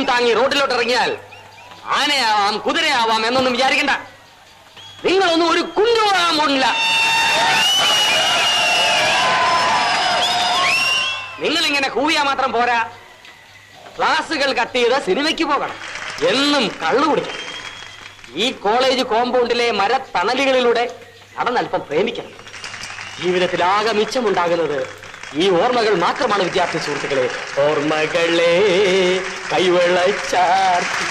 താങ്ങി റോഡിലോട്ട് ഇറങ്ങിയാൽ ആനയാവാം കുതിരയാവാം എന്നൊന്നും വിചാരിക്കണ്ട. നിങ്ങളൊന്നും ഒരു കുഞ്ഞുപോകാൻ പോണില്ല. നിങ്ങളിങ്ങനെ കൂവിയാ മാത്രം പോരാ, ക്ലാസുകൾ കട്ട് ചെയ്ത് സിനിമയ്ക്ക് പോകണം, എന്നും കള്ളു കുടിക്കണം. ഈ കോളേജ് കോമ്പൗണ്ടിലെ മരത്തണലുകളിലൂടെ നടന്നൽപ്പം പ്രേമിക്കണം. ജീവിതത്തിലാകെ മിച്ചമുണ്ടാകുന്നത് ഈ ഓർമ്മകൾ മാത്രമാണ് വിദ്യാർത്ഥി സുഹൃത്തുക്കളെ. ഓർമ്മകളെ കൈവെള്ളച്ചാർത്തി